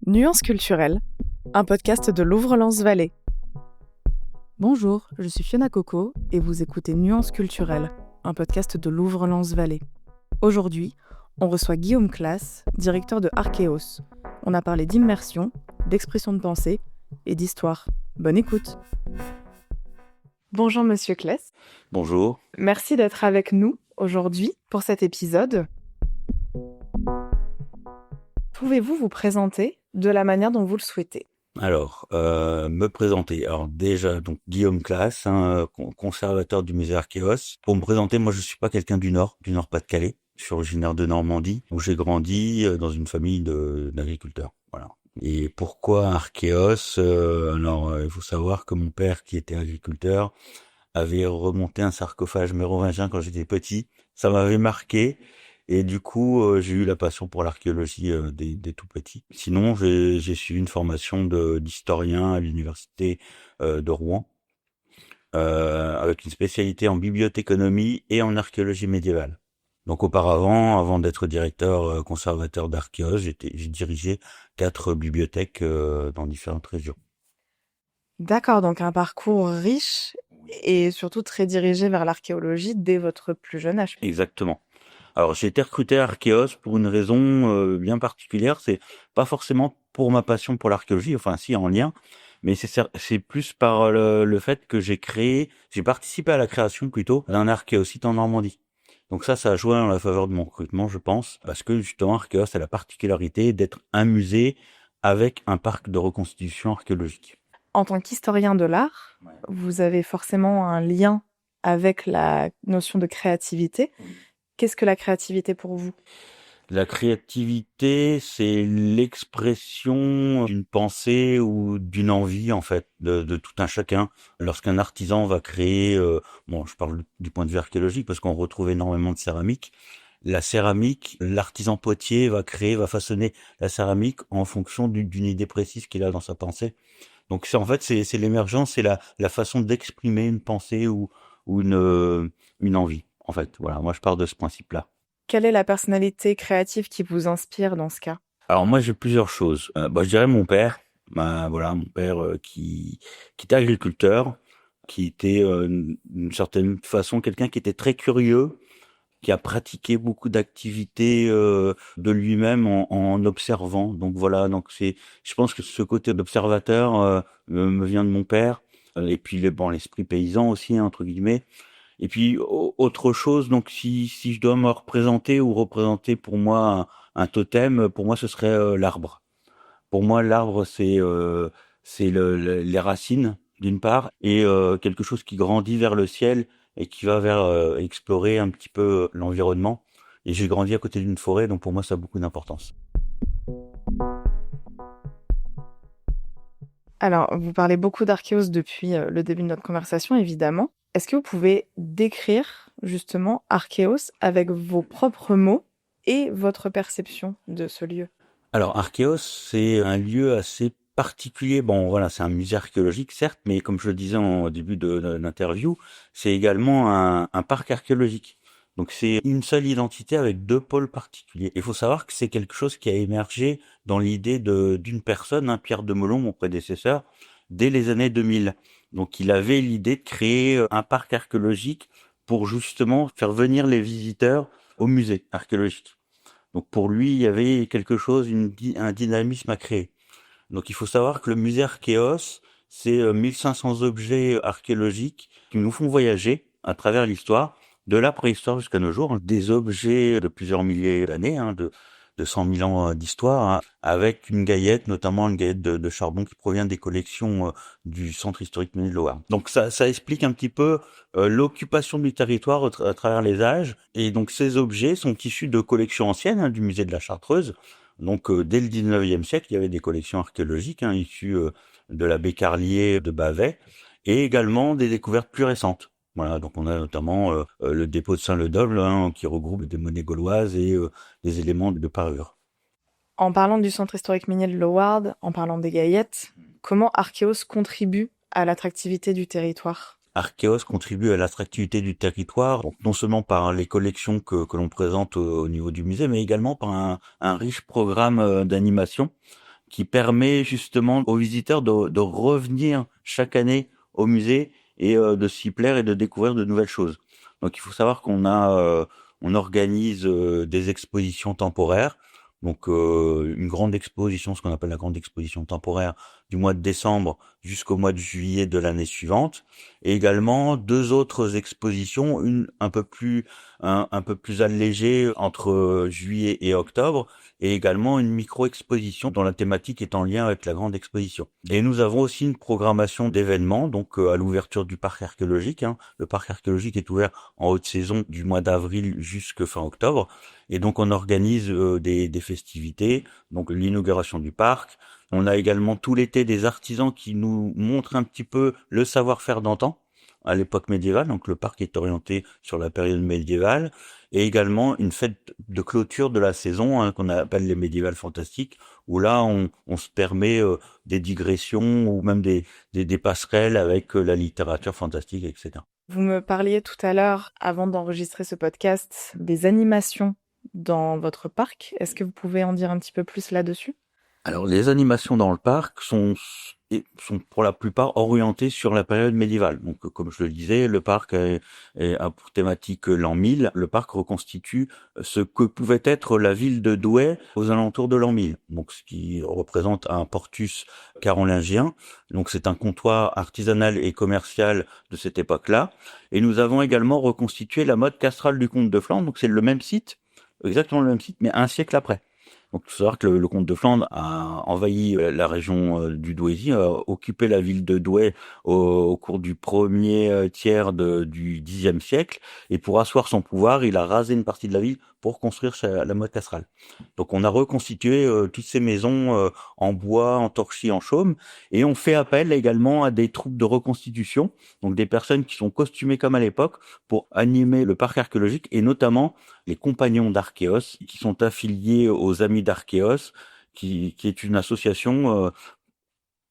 Nuances culturelles, un podcast de Louvre-Lens-Vallée. Bonjour, je suis Fiona Coco et vous écoutez Nuances culturelles, un podcast de Louvre-Lens-Vallée. Aujourd'hui, on reçoit Guillaume Claes, directeur de Archéos. On a parlé d'immersion, d'expression de pensée et d'histoire. Bonne écoute. Bonjour Monsieur Claes. Bonjour. Merci d'être avec nous aujourd'hui pour cet épisode. Pouvez-vous vous présenter de la manière dont vous le souhaitez ? Alors, me présenter. Alors déjà, donc Guillaume Claes, conservateur du musée Archéos. Pour me présenter, moi je suis pas quelqu'un du Nord Pas-de-Calais. Je suis originaire de Normandie, où j'ai grandi dans une famille d'agriculteurs. Voilà. Et pourquoi Archéos ? Il faut savoir que mon père, qui était agriculteur, avait remonté un sarcophage mérovingien quand j'étais petit. Ça m'avait marqué. Et du coup, j'ai eu la passion pour l'archéologie des tout petits. Sinon, j'ai suivi une formation d'historien à l'université de Rouen, avec une spécialité en bibliothéconomie et en archéologie médiévale. Donc auparavant, avant d'être directeur conservateur d'Archéos, j'ai dirigé 4 bibliothèques dans différentes régions. D'accord, donc un parcours riche et surtout très dirigé vers l'archéologie dès votre plus jeune âge. Exactement. Alors, j'ai été recruté à Archéos pour une raison bien particulière. C'est pas forcément pour ma passion pour l'archéologie, enfin si en lien, mais c'est plus par le fait que j'ai participé à la création plutôt d'un archéosite en Normandie. Donc ça a joué en la faveur de mon recrutement, je pense, parce que justement Archéos a la particularité d'être un musée avec un parc de reconstitution archéologique. En tant qu'historien de l'art, vous avez forcément un lien avec la notion de créativité. Qu'est-ce que la créativité pour vous ? La créativité, c'est l'expression d'une pensée ou d'une envie, en fait, de tout un chacun. Lorsqu'un artisan va créer, je parle du point de vue archéologique parce qu'on retrouve énormément de céramique. La céramique, l'artisan potier va façonner la céramique en fonction d'une idée précise qu'il a dans sa pensée. Donc c'est l'émergence, c'est la façon d'exprimer une pensée ou une envie. En fait, voilà, moi je pars de ce principe-là. Quelle est la personnalité créative qui vous inspire dans ce cas ? Alors moi j'ai plusieurs choses. Je dirais mon père. Mon père qui était agriculteur, qui était d'une certaine façon quelqu'un qui était très curieux, qui a pratiqué beaucoup d'activités de lui-même en observant. Donc voilà, je pense que ce côté d'observateur me vient de mon père. Et puis l'esprit paysan aussi, entre guillemets. Et puis autre chose, donc si je dois me représenter pour moi un totem, pour moi ce serait l'arbre. Pour moi l'arbre c'est les racines d'une part et quelque chose qui grandit vers le ciel et qui va vers explorer un petit peu l'environnement. Et j'ai grandi à côté d'une forêt, donc pour moi ça a beaucoup d'importance. Alors, vous parlez beaucoup d'Archéos depuis le début de notre conversation, évidemment. Est-ce que vous pouvez décrire justement Archéos avec vos propres mots et votre perception de ce lieu ? Alors Archéos, c'est un lieu assez particulier. C'est un musée archéologique certes, mais comme je le disais au début de l'interview, c'est également un parc archéologique. Donc c'est une seule identité avec 2 pôles particuliers. Il faut savoir que c'est quelque chose qui a émergé dans l'idée d'une personne, Pierre de Molon, mon prédécesseur, dès les années 2000. Donc il avait l'idée de créer un parc archéologique pour justement faire venir les visiteurs au musée archéologique. Donc pour lui, il y avait quelque chose, un dynamisme à créer. Donc il faut savoir que le musée Archéos, c'est 1500 objets archéologiques qui nous font voyager à travers l'histoire, de la préhistoire jusqu'à nos jours, des objets de plusieurs milliers d'années, de 100 000 ans d'histoire, avec une gaillette, notamment une gaillette de charbon qui provient des collections du centre historique Ménil-Loire. Donc ça explique un petit peu l'occupation du territoire à travers les âges. Et donc ces objets sont issus de collections anciennes du musée de la Chartreuse. Donc dès le 19e siècle, il y avait des collections archéologiques issues de l'abbé Carlier de Bavay et également des découvertes plus récentes. Voilà, donc on a notamment le dépôt de Saint-Ledoble qui regroupe des monnaies gauloises et des éléments de parure. En parlant du centre historique Ménil-Loire, en parlant des gaillettes, comment Archéos contribue à l'attractivité du territoire ? Archéos contribue à l'attractivité du territoire, donc non seulement par les collections que l'on présente au niveau du musée, mais également par un riche programme d'animation qui permet justement aux visiteurs de revenir chaque année au musée et de s'y plaire et de découvrir de nouvelles choses. Donc il faut savoir on organise des expositions temporaires. Donc une grande exposition, ce qu'on appelle la grande exposition temporaire, du mois de décembre jusqu'au mois de juillet de l'année suivante, et également 2 autres expositions, une un peu plus allégée entre juillet et octobre, et également une micro-exposition dont la thématique est en lien avec la grande exposition. Et nous avons aussi une programmation d'événements, donc à l'ouverture du parc archéologique. Le parc archéologique est ouvert en haute saison du mois d'avril jusqu'à fin octobre, et donc on organise des festivités, donc l'inauguration du parc. On a également tout l'été des artisans qui nous montrent un petit peu le savoir-faire d'antan, à l'époque médiévale, donc le parc est orienté sur la période médiévale, et également une fête de clôture de la saison qu'on appelle les médiévales fantastiques, où là on se permet des digressions ou même des passerelles avec la littérature fantastique, etc. Vous me parliez tout à l'heure, avant d'enregistrer ce podcast, des animations dans votre parc. Est-ce que vous pouvez en dire un petit peu plus là-dessus? Alors les animations dans le parc sont pour la plupart orientées sur la période médiévale. Donc comme je le disais, le parc a pour thématique l'an 1000. Le parc reconstitue ce que pouvait être la ville de Douai aux alentours de l'an 1000. Donc ce qui représente un portus carolingien. Donc c'est un comptoir artisanal et commercial de cette époque-là. Et nous avons également reconstitué la mode castrale du comte de Flandre. Donc c'est le même site, exactement le même site, mais un siècle après. Donc, il faut savoir que le comte de Flandre a envahi la région du Douaisis, a occupé la ville de Douai au cours du premier tiers du Xe siècle, et pour asseoir son pouvoir, il a rasé une partie de la ville pour construire la mode castrale. Donc, on a reconstitué toutes ces maisons en bois, en torchis, en chaume, et on fait appel également à des troupes de reconstitution, donc des personnes qui sont costumées comme à l'époque pour animer le parc archéologique, et notamment les compagnons d'Archéos, qui sont affiliés aux Amis d'Archéos, qui est une association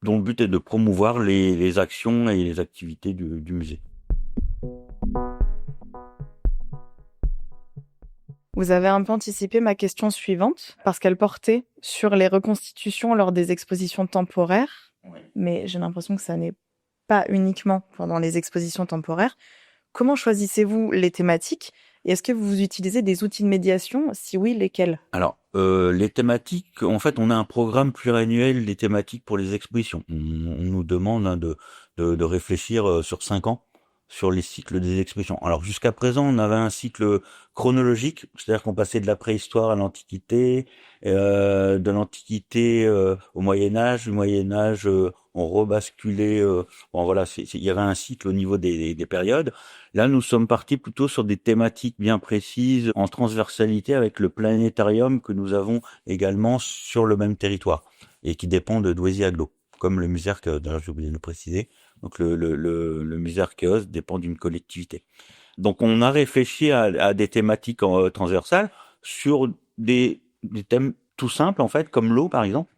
dont le but est de promouvoir les actions et les activités du musée. Vous avez un peu anticipé ma question suivante, parce qu'elle portait sur les reconstitutions lors des expositions temporaires, mais j'ai l'impression que ça n'est pas uniquement pendant les expositions temporaires. Comment choisissez-vous les thématiques et est-ce que vous utilisez des outils de médiation? Si oui, lesquels? Alors, les thématiques, en fait, on a un programme pluriannuel des thématiques pour les expositions. On nous demande de réfléchir sur 5 ans sur les cycles des expositions. Alors, jusqu'à présent, on avait un cycle chronologique, c'est-à-dire qu'on passait de la préhistoire à l'Antiquité, de l'Antiquité au Moyen-Âge, du Moyen-Âge, on rebasculait. Bon, voilà, il y avait un cycle au niveau des périodes. Là, nous sommes partis plutôt sur des thématiques bien précises, en transversalité avec le planétarium que nous avons également sur le même territoire et qui dépend de Douaisis-Aglo, comme le musée Archéos. D'ailleurs, j'ai oublié de le préciser. Donc, le musée Archéos dépend d'une collectivité. Donc, on a réfléchi à des thématiques transversales sur des thèmes tout simples, en fait, comme l'eau, par exemple.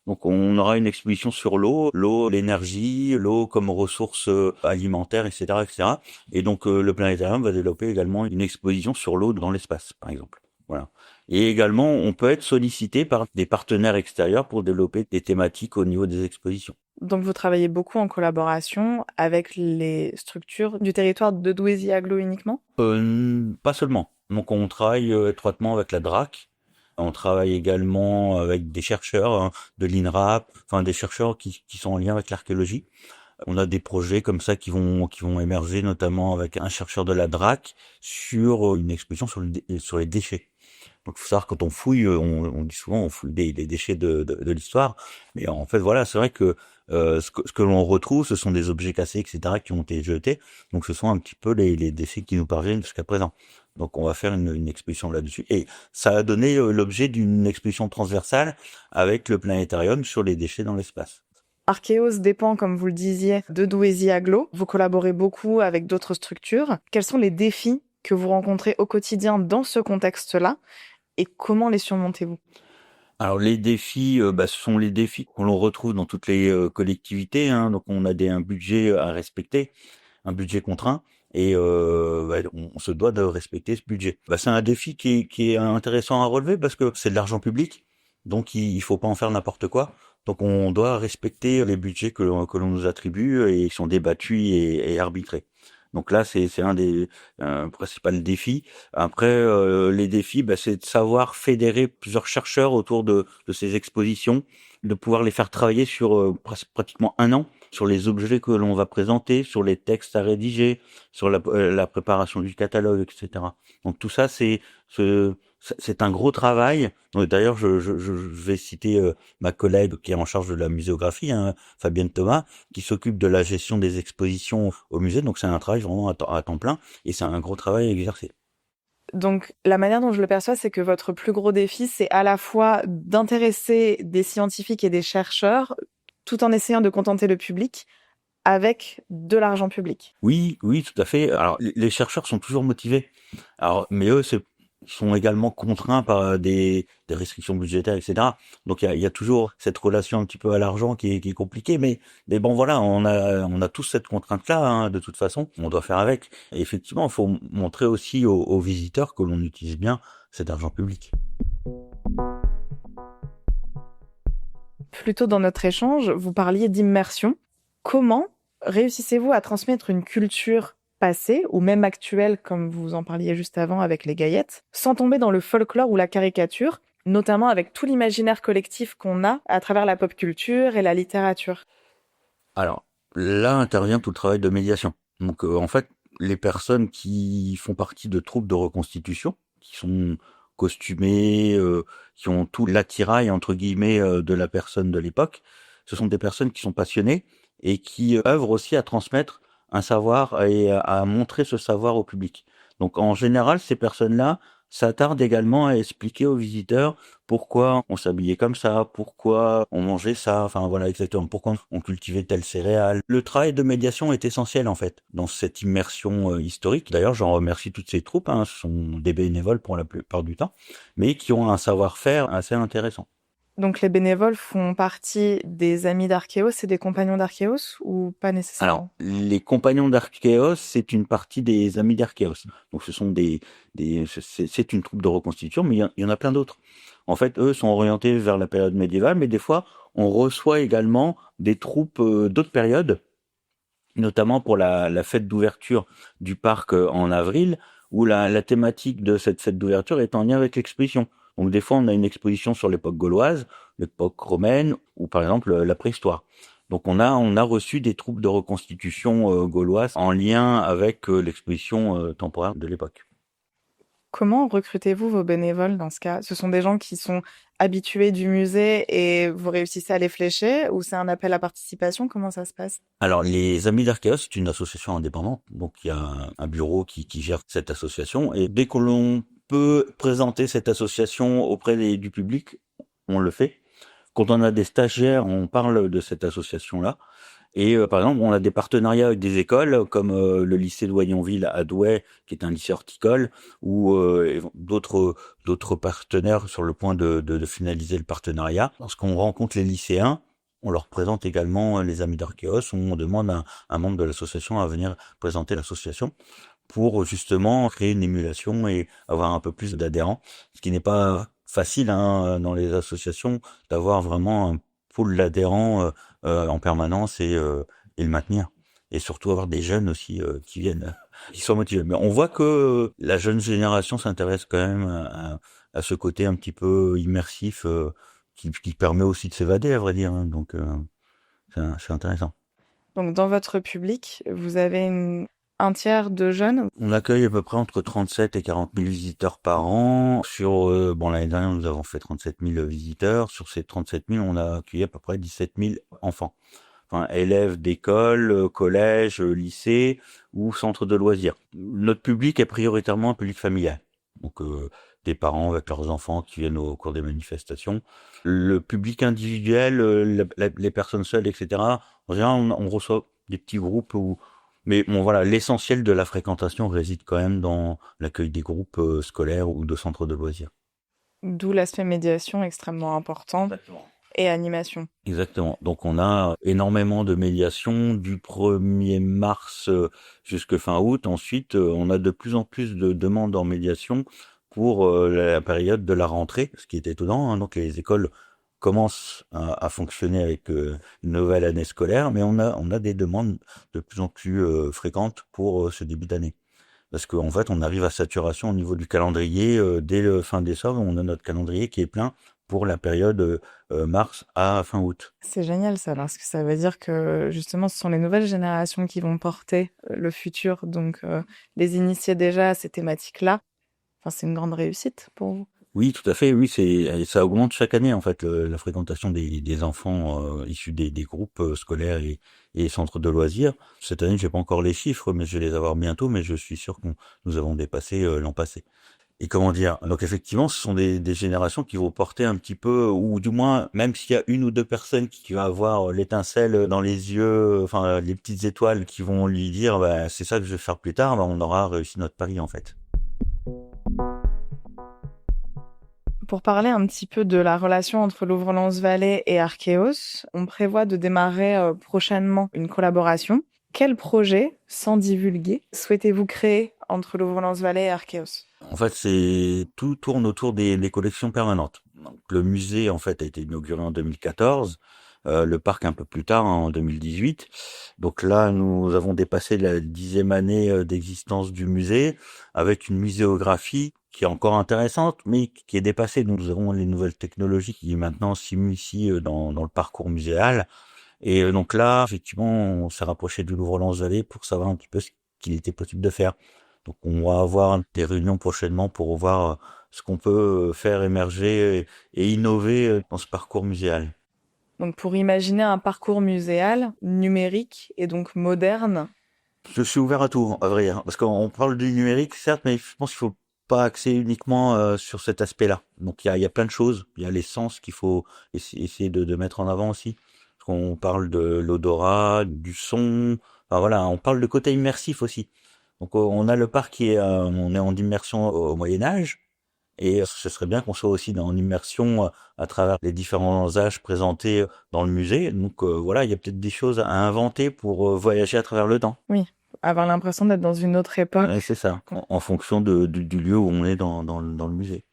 Donc on aura une exposition sur l'eau, l'énergie, l'eau comme ressource alimentaire, etc., etc. Et donc le planétarium va développer également une exposition sur l'eau dans l'espace, par exemple. Voilà. Et également, on peut être sollicité par des partenaires extérieurs pour développer des thématiques au niveau des expositions. Donc vous travaillez beaucoup en collaboration avec les structures du territoire de Douaisis-Aglo uniquement? Pas seulement. Donc on travaille étroitement avec la DRAC. On travaille également avec des chercheurs de l'INRAP, enfin des chercheurs qui sont en lien avec l'archéologie. On a des projets comme ça qui vont émerger, notamment avec un chercheur de la DRAC sur une exposition sur les déchets. Donc il faut savoir, quand on fouille, on dit souvent on fouille des déchets de l'histoire, mais en fait voilà, c'est vrai que ce que l'on retrouve, ce sont des objets cassés, etc., qui ont été jetés. Donc ce sont un petit peu les déchets qui nous parviennent jusqu'à présent. Donc on va faire une exposition là-dessus. Et ça a donné l'objet d'une exposition transversale avec le planétarium sur les déchets dans l'espace. Archéos dépend, comme vous le disiez, de Douaisis-Aglo. Vous collaborez beaucoup avec d'autres structures. Quels sont les défis que vous rencontrez au quotidien dans ce contexte-là et comment les surmontez-vous? Alors les défis, ce sont les défis qu'on retrouve dans toutes les collectivités. Donc on a un budget à respecter, un budget contraint. Et on se doit de respecter ce budget. C'est un défi qui est intéressant à relever parce que c'est de l'argent public. Donc il faut pas en faire n'importe quoi. Donc on doit respecter les budgets que l'on nous attribue et qui sont débattus et arbitrés. Donc là, c'est un des principaux défis. Après, les défis, c'est de savoir fédérer plusieurs chercheurs autour de ces expositions, de pouvoir les faire travailler sur pratiquement un an, sur les objets que l'on va présenter, sur les textes à rédiger, sur la préparation du catalogue, etc. Donc tout ça, c'est un gros travail. D'ailleurs, je vais citer ma collègue qui est en charge de la muséographie, hein, Fabienne Thomas, qui s'occupe de la gestion des expositions au musée. Donc c'est un travail vraiment à temps plein et c'est un gros travail à exercer. Donc, la manière dont je le perçois, c'est que votre plus gros défi, c'est à la fois d'intéresser des scientifiques et des chercheurs, tout en essayant de contenter le public avec de l'argent public. Oui, tout à fait. Alors, les chercheurs sont toujours motivés. Alors, mais eux, sont également contraints par des restrictions budgétaires, etc. Donc il y a toujours cette relation un petit peu à l'argent qui est compliquée, mais bon voilà, on a tous cette contrainte-là, hein, de toute façon, on doit faire avec. Et effectivement, il faut montrer aussi aux visiteurs que l'on utilise bien cet argent public. Plus tôt dans notre échange, vous parliez d'immersion. Comment réussissez-vous à transmettre une culture passée ou même actuelle, comme vous en parliez juste avant avec les Gaillettes, sans tomber dans le folklore ou la caricature, notamment avec tout l'imaginaire collectif qu'on a à travers la pop culture et la littérature? Alors, là intervient tout le travail de médiation. Donc en fait, les personnes qui font partie de troupes de reconstitution, qui sont costumées, qui ont tout l'attirail entre guillemets de la personne de l'époque, ce sont des personnes qui sont passionnées et qui œuvrent aussi à transmettre un savoir et à montrer ce savoir au public. Donc en général, ces personnes-là s'attardent également à expliquer aux visiteurs pourquoi on s'habillait comme ça, pourquoi on mangeait ça, enfin voilà exactement, pourquoi on cultivait telle céréale. Le travail de médiation est essentiel en fait dans cette immersion historique. D'ailleurs, j'en remercie toutes ces troupes, hein, ce sont des bénévoles pour la plupart du temps, mais qui ont un savoir-faire assez intéressant. Donc les bénévoles font partie des amis d'Archéos et des compagnons d'Archéos ou pas nécessairement? Alors, les compagnons d'Archéos, c'est une partie des amis d'Archéos. Donc ce sont c'est une troupe de reconstitution, mais il y en a plein d'autres. En fait, eux sont orientés vers la période médiévale, mais des fois, on reçoit également des troupes d'autres périodes, notamment pour la fête d'ouverture du parc en avril, où la thématique de cette fête d'ouverture est en lien avec l'exposition. Donc des fois, on a une exposition sur l'époque gauloise, l'époque romaine, ou par exemple la préhistoire. Donc on a reçu des troupes de reconstitution gauloises en lien avec l'exposition temporaire de l'époque. Comment recrutez-vous vos bénévoles dans ce cas? Ce sont des gens qui sont habitués du musée et vous réussissez à les flécher ou c'est un appel à participation? Comment ça se passe? Alors les Amis d'Archéos, c'est une association indépendante, donc il y a un bureau qui gère cette association et dès que l'on peut présenter cette association auprès du public, on le fait. Quand on a des stagiaires, on parle de cette association-là. Et par exemple, on a des partenariats avec des écoles comme le lycée de Wayonville à Douai, qui est un lycée horticole, ou d'autres partenaires sur le point de finaliser le partenariat. Lorsqu'on rencontre les lycéens, on leur présente également les Amis d'Archéos, on demande à un membre de l'association à venir présenter l'association pour justement créer une émulation et avoir un peu plus d'adhérents, ce qui n'est pas facile hein, dans les associations d'avoir vraiment un pool d'adhérents en permanence et le maintenir. Et surtout avoir des jeunes aussi qui viennent, qui sont motivés. Mais on voit que la jeune génération s'intéresse quand même à ce côté un petit peu immersif qui permet aussi de s'évader, à vrai dire. Hein. Donc c'est intéressant. Donc dans votre public, vous avez un tiers de jeunes? On accueille à peu près entre 37 et 40 000 visiteurs par an. Sur l'année dernière, nous avons fait 37 000 visiteurs. Sur ces 37 000, on a accueilli à peu près 17 000 enfants. Enfin, élèves d'école, collège, lycée ou centre de loisirs. Notre public est prioritairement un public familial. Donc des parents avec leurs enfants qui viennent au cours des manifestations. Le public individuel, les personnes seules, etc. En général, on reçoit des petits groupes mais bon voilà, l'essentiel de la fréquentation réside quand même dans l'accueil des groupes scolaires ou de centres de loisirs. D'où l'aspect médiation extrêmement important. Exactement. Et animation. Exactement. Donc on a énormément de médiation du 1er mars jusqu'à fin août. Ensuite, on a de plus en plus de demandes en médiation pour la période de la rentrée, ce qui est étonnant, hein. Donc les écoles commencent à fonctionner avec une nouvelle année scolaire, mais on a des demandes de plus en plus fréquentes pour ce début d'année. Parce qu'en fait, on arrive à saturation au niveau du calendrier. Dès le fin décembre, on a notre calendrier qui est plein pour la période mars à fin août. C'est génial ça, parce que ça veut dire que justement ce sont les nouvelles générations qui vont porter le futur, donc les initier déjà à ces thématiques-là, enfin, c'est une grande réussite pour vous. Oui, tout à fait. Oui, ça augmente chaque année en fait la fréquentation des enfants issus des groupes scolaires et centres de loisirs. Cette année, j'ai pas encore les chiffres, mais je vais les avoir bientôt. Mais je suis sûr que nous avons dépassé l'an passé. Et comment dire? Donc effectivement, ce sont des générations qui vont porter un petit peu, ou du moins, même s'il y a une ou deux personnes qui va avoir l'étincelle dans les yeux, enfin les petites étoiles qui vont lui dire, bah, c'est ça que je vais faire plus tard, bah, on aura réussi notre pari en fait. Pour parler un petit peu de la relation entre Louvre-Lens-Vallée et Archéos, on prévoit de démarrer prochainement une collaboration. Quel projet, sans divulguer, souhaitez-vous créer entre Louvre-Lens-Vallée et Archéos? En fait, tout tourne autour des collections permanentes. Donc, le musée, en fait, a été inauguré en 2014, le parc un peu plus tard, en 2018. Donc là, nous avons dépassé la 10e année d'existence du musée, avec une muséographie qui est encore intéressante, mais qui est dépassée. Nous avons les nouvelles technologies qui maintenant s'immiscent dans le parcours muséal. Et donc là, effectivement, on s'est rapproché du Louvre-Lens-Vallée pour savoir un petit peu ce qu'il était possible de faire. Donc on va avoir des réunions prochainement pour voir ce qu'on peut faire émerger et innover dans ce parcours muséal. Donc pour imaginer un parcours muséal numérique et donc moderne. Je suis ouvert à tout, à vrai dire, parce qu'on parle du numérique, certes, mais je pense qu'il faut pas axer uniquement sur cet aspect-là. Donc il y a plein de choses. Il y a les sens qu'il faut essayer de mettre en avant aussi. Parce qu'on parle de l'odorat, du son. Enfin voilà, on parle de côté immersif aussi. Donc on a le parc on est en immersion au Moyen Âge, et ce serait bien qu'on soit aussi en immersion à travers les différents âges présentés dans le musée. Donc voilà, il y a peut-être des choses à inventer pour voyager à travers le temps. Oui, avoir l'impression d'être dans une autre époque. Ouais, c'est ça, en fonction du lieu où on est dans le musée.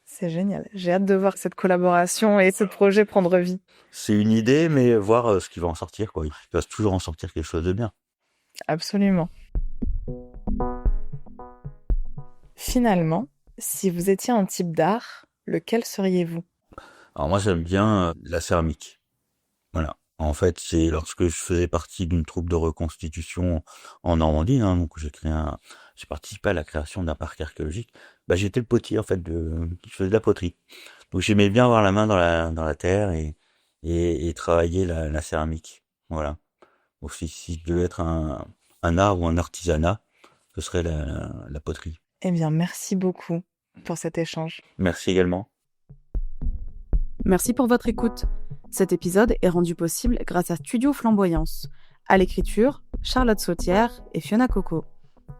C'est génial. J'ai hâte de voir cette collaboration et ce projet prendre vie. C'est une idée, mais voir ce qui va en sortir, quoi. Il va toujours en sortir quelque chose de bien. Absolument. Finalement, si vous étiez un type d'art, lequel seriez-vous? Alors moi, j'aime bien la céramique. Voilà. En fait, c'est lorsque je faisais partie d'une troupe de reconstitution en Normandie, hein, donc j'ai participé à la création d'un parc archéologique. Bah, j'étais le potier en fait qui faisait de la poterie. Donc j'aimais bien avoir la main dans la terre et travailler la céramique. Voilà. Donc si je devais être un art ou un artisanat, ce serait la poterie. Eh bien, merci beaucoup pour cet échange. Merci également. Merci pour votre écoute. Cet épisode est rendu possible grâce à Studio Flamboyance. À l'écriture, Charlotte Sautière et Fiona Coco.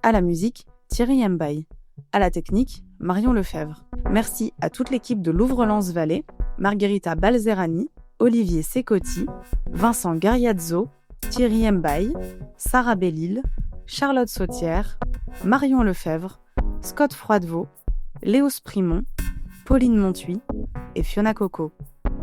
À la musique, Thierry Mbaye. À la technique, Marion Lefebvre. Merci à toute l'équipe de Louvre-Lens-Vallée, Margherita Balzerani, Olivier Secotti, Vincent Gariazzo, Thierry Mbaye, Sarah Bellil, Charlotte Sautière, Marion Lefebvre, Scott Froidevaux, Léo Sprimont, Pauline Montuy et Fiona Coco.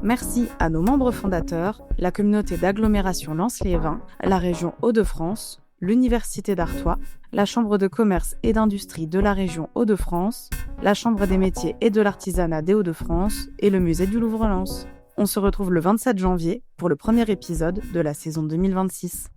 Merci à nos membres fondateurs, la communauté d'agglomération Lens-les-Vins, la région Hauts-de-France, l'Université d'Artois, la Chambre de commerce et d'industrie de la région Hauts-de-France, la Chambre des métiers et de l'artisanat des Hauts-de-France et le musée du Louvre-Lens. On se retrouve le 27 janvier pour le premier épisode de la saison 2026.